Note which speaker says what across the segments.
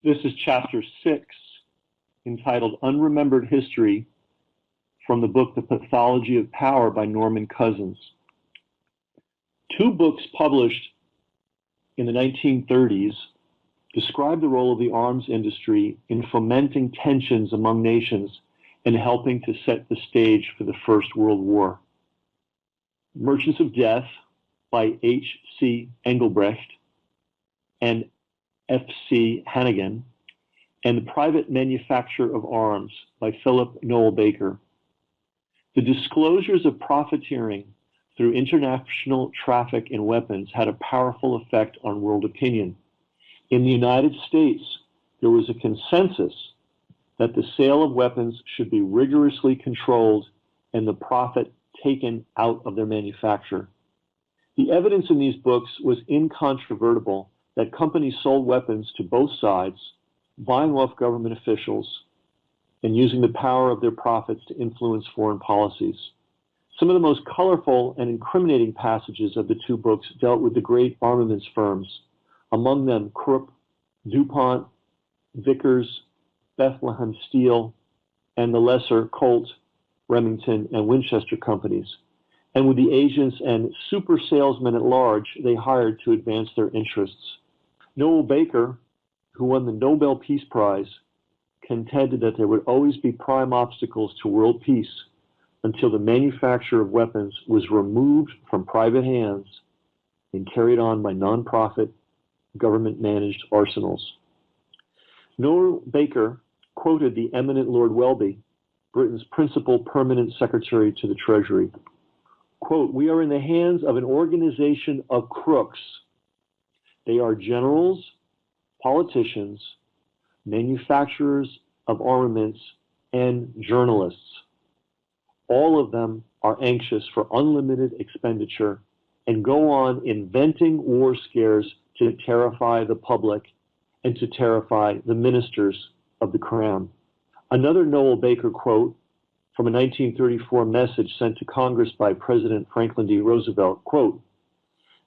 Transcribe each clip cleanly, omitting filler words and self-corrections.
Speaker 1: This is chapter 6, entitled Unremembered History, from the book The Pathology of Power by Norman Cousins. Two books published in the 1930s describe the role of the arms industry in fomenting tensions among nations and helping to set the stage for the First World War. Merchants of Death by H.C. Engelbrecht and F.C. Hannigan, and The Private Manufacture of Arms by Philip Noel Baker. The disclosures of profiteering through international traffic in weapons had a powerful effect on world opinion. In the United States, there was a consensus that the sale of weapons should be rigorously controlled and the profit taken out of their manufacture. The evidence in these books was incontrovertible that companies sold weapons to both sides, buying off government officials and using the power of their profits to influence foreign policies. Some of the most colorful and incriminating passages of the two books dealt with the great armaments firms, among them Krupp, DuPont, Vickers, Bethlehem Steel, and the lesser Colt, Remington, and Winchester companies, and with the agents and super salesmen at large they hired to advance their interests. Noel Baker, who won the Nobel Peace Prize, contended that there would always be prime obstacles to world peace until the manufacture of weapons was removed from private hands and carried on by non-profit, government-managed arsenals. Noel Baker quoted the eminent Lord Welby, Britain's principal permanent secretary to the Treasury. Quote, "We are in the hands of an organization of crooks. They are generals, politicians, manufacturers of armaments, and journalists. All of them are anxious for unlimited expenditure and go on inventing war scares to terrify the public and to terrify the ministers of the crown." Another Noel Baker quote from a 1934 message sent to Congress by President Franklin D. Roosevelt, quote,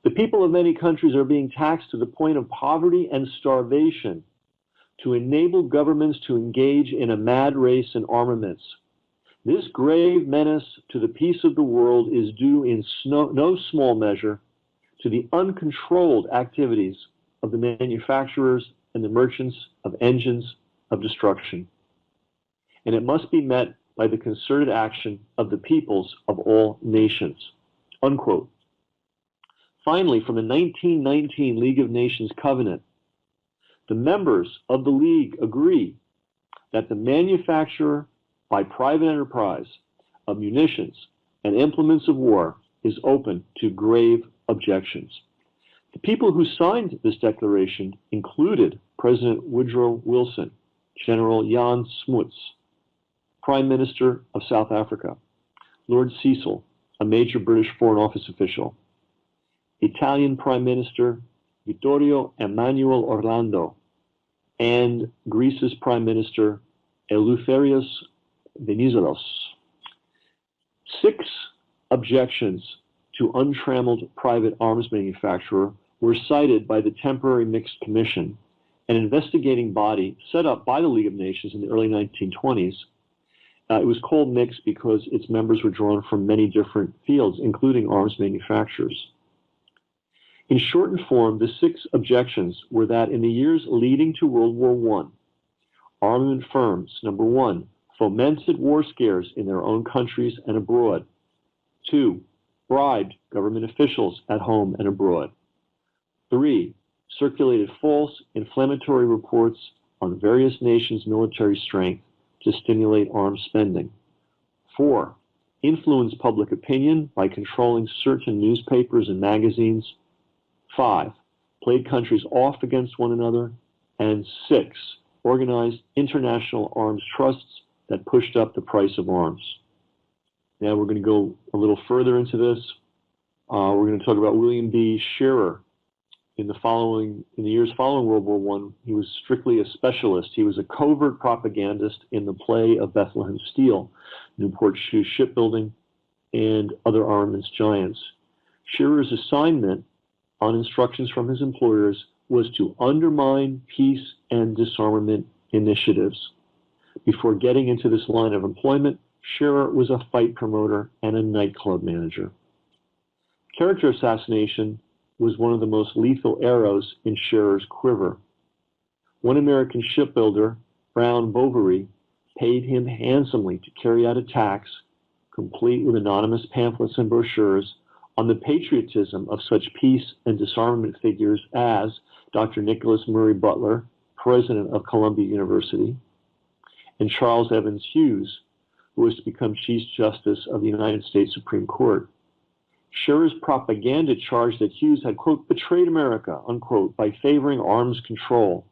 Speaker 1: "The people of many countries are being taxed to the point of poverty and starvation to enable governments to engage in a mad race in armaments. This grave menace to the peace of the world is due in no small measure to the uncontrolled activities of the manufacturers and the merchants of engines of destruction. And it must be met by the concerted action of the peoples of all nations." Unquote. Finally, from the 1919 League of Nations Covenant, the members of the League agree that the manufacture by private enterprise of munitions and implements of war is open to grave objections. The people who signed this declaration included President Woodrow Wilson, General Jan Smuts, Prime Minister of South Africa, Lord Cecil, a major British Foreign Office official, Italian Prime Minister Vittorio Emanuele Orlando, and Greece's Prime Minister Eleftherios Venizelos. 6 objections to untrammeled private arms manufacturer were cited by the Temporary Mixed Commission, an investigating body set up by the League of Nations in the early 1920s. It was called mixed because its members were drawn from many different fields, including arms manufacturers. In shortened form, the 6 objections were that in the years leading to World War I, armament firms, number 1, fomented war scares in their own countries and abroad. 2, bribed government officials at home and abroad. 3, circulated false, inflammatory reports on various nations' military strength to stimulate arms spending. 4, influenced public opinion by controlling certain newspapers and magazines. 5, played countries off against one another. And 6, organized international arms trusts that pushed up the price of arms. Now we're going to go a little further into this. We're going to talk about William B. Scherer. In the years following World War I, he was strictly a specialist. He was a covert propagandist in the play of Bethlehem Steel, Newport Shoe Shipbuilding, and other armaments giants. Scherer's assignment on instructions from his employers was to undermine peace and disarmament initiatives. Before getting into this line of employment, Scherer was a fight promoter and a nightclub manager. Character assassination was one of the most lethal arrows in Scherer's quiver. One American shipbuilder, Brown Bovary, paid him handsomely to carry out attacks, complete with anonymous pamphlets and brochures, on the patriotism of such peace and disarmament figures as Dr. Nicholas Murray Butler, president of Columbia University, and Charles Evans Hughes, who was to become Chief Justice of the United States Supreme Court. Scherer's propaganda charged that Hughes had, quote, betrayed America, unquote, by favoring arms control.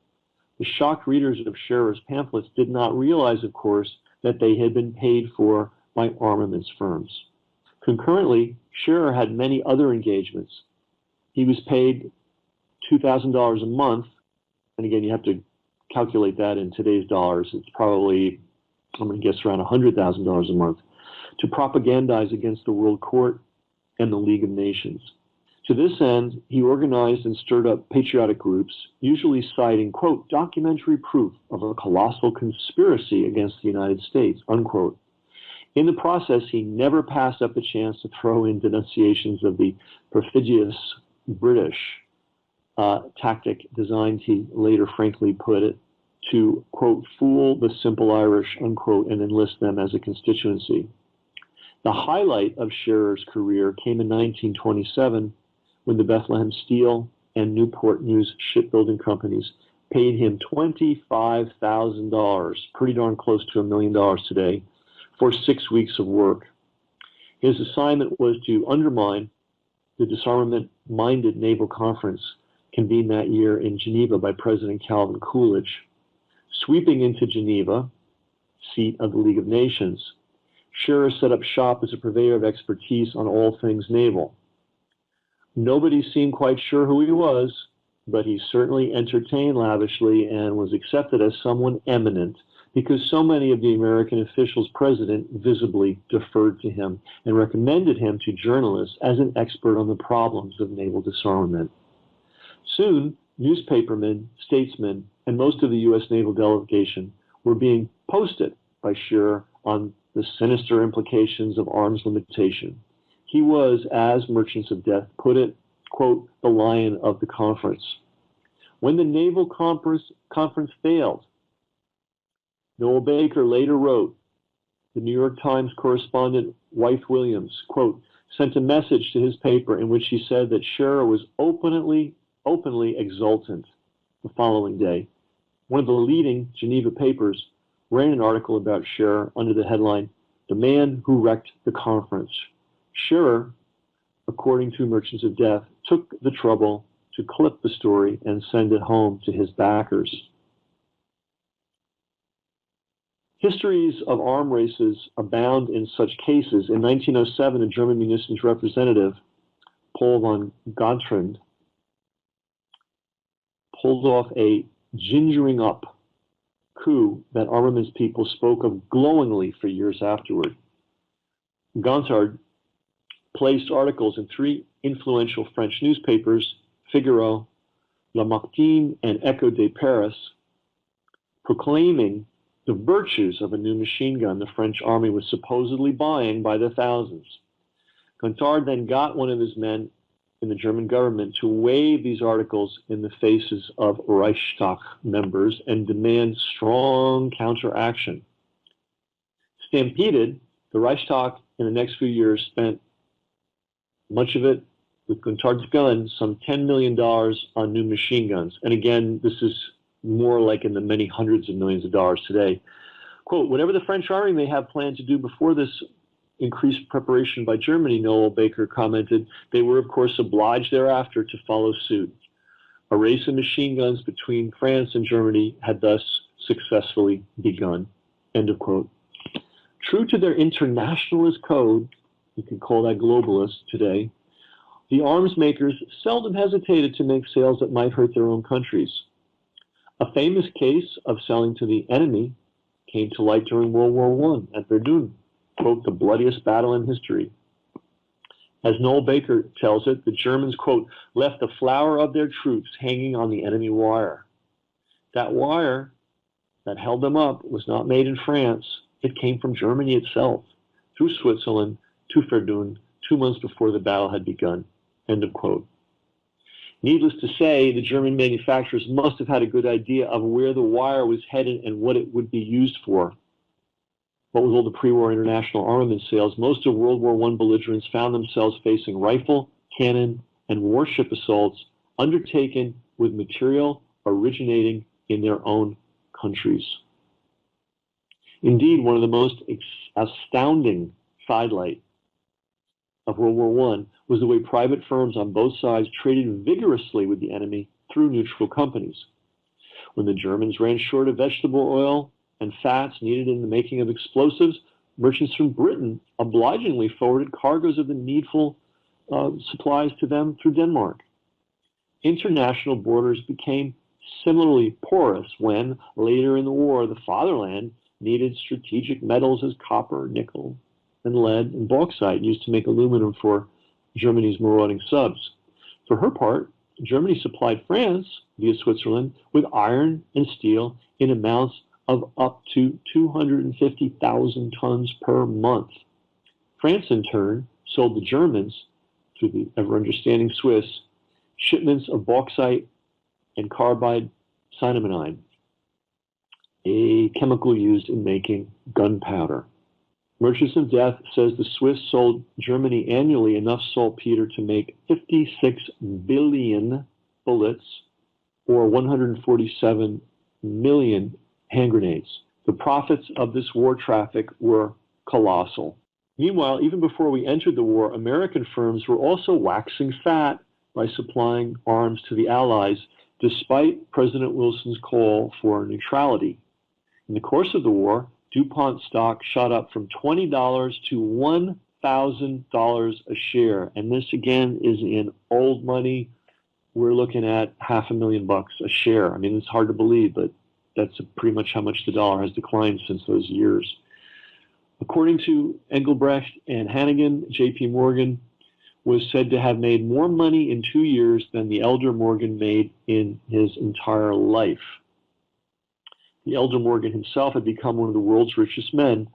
Speaker 1: The shocked readers of Scherer's pamphlets did not realize, of course, that they had been paid for by armaments firms. Concurrently, Scherer had many other engagements. He was paid $2,000 a month, and again, you have to calculate that in today's dollars. It's probably, I'm going to guess, around $100,000 a month, to propagandize against the World Court and the League of Nations. To this end, he organized and stirred up patriotic groups, usually citing, quote, documentary proof of a colossal conspiracy against the United States, unquote. In the process, he never passed up a chance to throw in denunciations of the perfidious British tactic designed, he later frankly put it, to, quote, fool the simple Irish, unquote, and enlist them as a constituency. The highlight of Scherer's career came in 1927 when the Bethlehem Steel and Newport News shipbuilding companies paid him $25,000, pretty darn close to $1 million today, for 6 weeks of work. His assignment was to undermine the disarmament-minded naval conference convened that year in Geneva by President Calvin Coolidge. Sweeping into Geneva, seat of the League of Nations, Scherer set up shop as a purveyor of expertise on all things naval. Nobody seemed quite sure who he was, but he certainly entertained lavishly and was accepted as someone eminent because so many of the American officials present visibly deferred to him and recommended him to journalists as an expert on the problems of naval disarmament. Soon, newspapermen, statesmen, and most of the U.S. naval delegation were being posted by Scherer on the sinister implications of arms limitation. He was, as Merchants of Death put it, quote, the lion of the conference. When the naval conference failed, Noel Baker later wrote, the New York Times correspondent Wythe Williams, quote, sent a message to his paper in which he said that Scherer was openly exultant. The following day, one of the leading Geneva papers ran an article about Scherer under the headline, The Man Who Wrecked the Conference. Scherer, according to Merchants of Death, took the trouble to clip the story and send it home to his backers. Histories of arm races abound in such cases. In 1907, a German munitions representative, Paul von Gontran, pulled off a gingering up coup that armaments people spoke of glowingly for years afterward. Gontard placed articles in 3 influential French newspapers, Figaro, Lamartine, and Echo de Paris, proclaiming the virtues of a new machine gun the French army was supposedly buying by the thousands. Gontard then got one of his men in the German government to wave these articles in the faces of Reichstag members and demand strong counteraction. Stampeded, the Reichstag in the next few years spent much of it with Gontard's guns, some $10 million on new machine guns. And again, this is more like in the many hundreds of millions of dollars today. Quote, whatever the French army may have planned to do before this increased preparation by Germany, Noel Baker commented, they were of course obliged thereafter to follow suit. A race of machine guns between France and Germany had thus successfully begun. End of quote. True to their internationalist code, you could call that globalist today, the arms makers seldom hesitated to make sales that might hurt their own countries. A famous case of selling to the enemy came to light during World War I at Verdun, quote, the bloodiest battle in history. As Noel Baker tells it, the Germans, quote, left the flower of their troops hanging on the enemy wire. That wire that held them up was not made in France. It came from Germany itself, through Switzerland to Verdun 2 months before the battle had begun. End of quote. Needless to say, the German manufacturers must have had a good idea of where the wire was headed and what it would be used for. What with all the pre-war international armament sales, most of World War I belligerents found themselves facing rifle, cannon, and warship assaults undertaken with material originating in their own countries. Indeed, one of the most astounding sidelights of World War I was the way private firms on both sides traded vigorously with the enemy through neutral companies. When the Germans ran short of vegetable oil and fats needed in the making of explosives, merchants from Britain obligingly forwarded cargoes of the needful supplies to them through Denmark. International borders became similarly porous when, later in the war, the fatherland needed strategic metals as copper, nickel, and lead and bauxite used to make aluminum for Germany's marauding subs. For her part, Germany supplied France, via Switzerland, with iron and steel in amounts of up to 250,000 tons per month. France, in turn, sold the Germans, through the ever-understanding Swiss, shipments of bauxite and carbide cyanamide, a chemical used in making gunpowder. Merchants of Death says the Swiss sold Germany annually enough saltpeter to make 56 billion bullets or 147 million hand grenades. The profits of this war traffic were colossal. Meanwhile, even before we entered the war, American firms were also waxing fat by supplying arms to the Allies, despite President Wilson's call for neutrality. In the course of the war, DuPont stock shot up from $20 to $1,000 a share. And this, again, is in old money. We're looking at $500,000 a share. I mean, it's hard to believe, but that's pretty much how much the dollar has declined since those years. According to Engelbrecht and Hannigan, J.P. Morgan was said to have made more money in 2 years than the elder Morgan made in his entire life. The elder Morgan himself had become one of the world's richest men,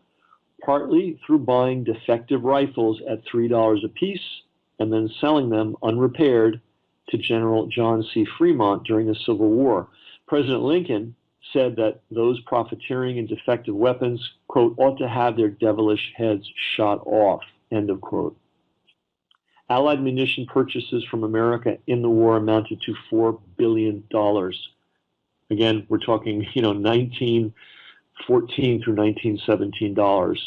Speaker 1: partly through buying defective rifles at $3 apiece and then selling them unrepaired to General John C. Fremont during the Civil War. President Lincoln said that those profiteering in defective weapons, quote, ought to have their devilish heads shot off, end of quote. Allied munition purchases from America in the war amounted to $4 billion. Again, we're talking, 1914 through 1917 dollars,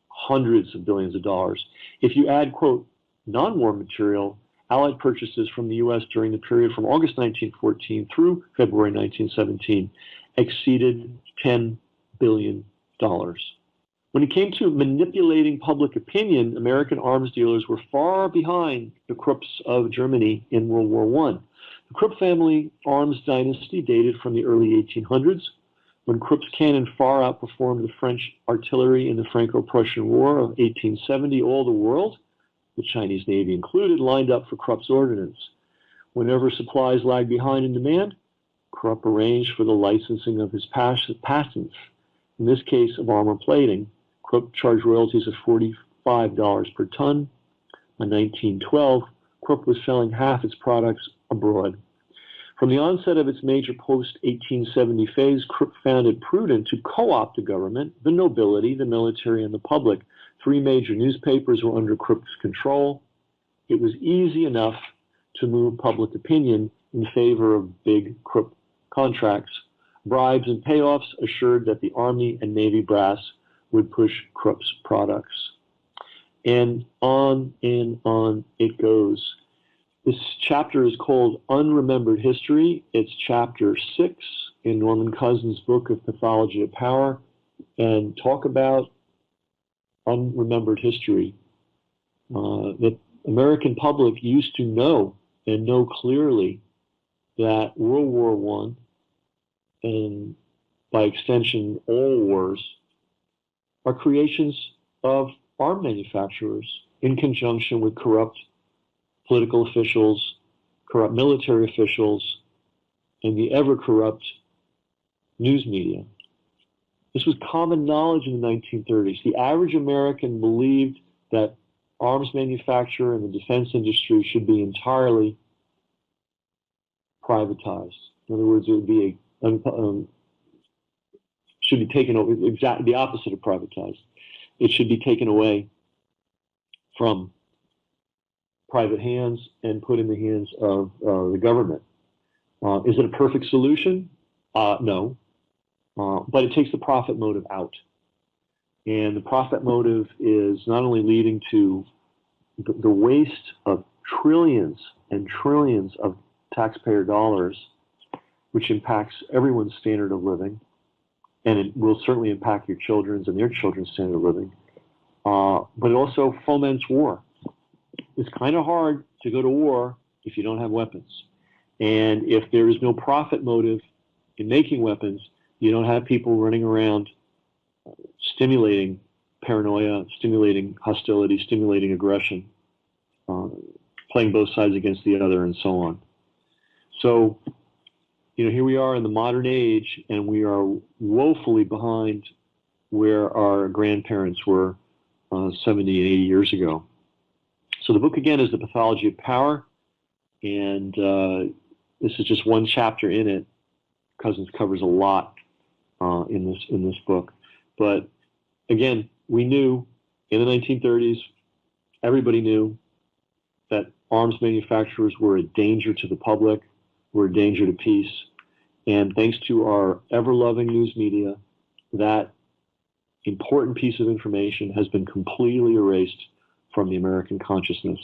Speaker 1: hundreds of billions of dollars. If you add, quote, non-war material, Allied purchases from the U.S. during the period from August 1914 through February 1917 exceeded $10 billion. When it came to manipulating public opinion, American arms dealers were far behind the Krupps of Germany in World War I. The Krupp family arms dynasty dated from the early 1800s, when Krupp's cannon far outperformed the French artillery in the Franco-Prussian War of 1870. All the world, the Chinese Navy included, lined up for Krupp's ordnance. Whenever supplies lagged behind in demand, Krupp arranged for the licensing of his patents. In this case of armor plating, Krupp charged royalties of $45 per ton. By 1912, Krupp was selling half its products abroad. From the onset of its major post-1870 phase, Krupp found it prudent to co-opt the government, the nobility, the military, and the public. 3 major newspapers were under Krupp's control. It was easy enough to move public opinion in favor of big Krupp contracts. Bribes and payoffs assured that the Army and Navy brass would push Krupp's products. And on it goes. This chapter is called Unremembered History. It's chapter 6 in Norman Cousins' book of Pathology of Power. And talk about unremembered history. The American public used to know and know clearly that World War I, and by extension all wars, are creations of arm manufacturers in conjunction with corrupt political officials, corrupt military officials, and the ever-corrupt news media. This was common knowledge in the 1930s. The average American believed that arms manufacture and the defense industry should be entirely privatized. In other words, it would be should be taken over, exactly the opposite of privatized. It should be taken away from private hands and put in the hands of the government. Is it a perfect solution? No. But it takes the profit motive out. And the profit motive is not only leading to the waste of trillions and trillions of taxpayer dollars, which impacts everyone's standard of living, and it will certainly impact your children's and their children's standard of living, but it also foments war. It's kind of hard to go to war if you don't have weapons. And if there is no profit motive in making weapons, you don't have people running around stimulating paranoia, stimulating hostility, stimulating aggression, playing both sides against the other, and so on. So, here we are in the modern age, and we are woefully behind where our grandparents were 70 and 80 years ago. So the book, again, is The Pathology of Power, and this is just one chapter in it. Cousins covers a lot in this book. But again, we knew in the 1930s, everybody knew that arms manufacturers were a danger to the public, were a danger to peace. And thanks to our ever-loving news media, that important piece of information has been completely erased from the American consciousness.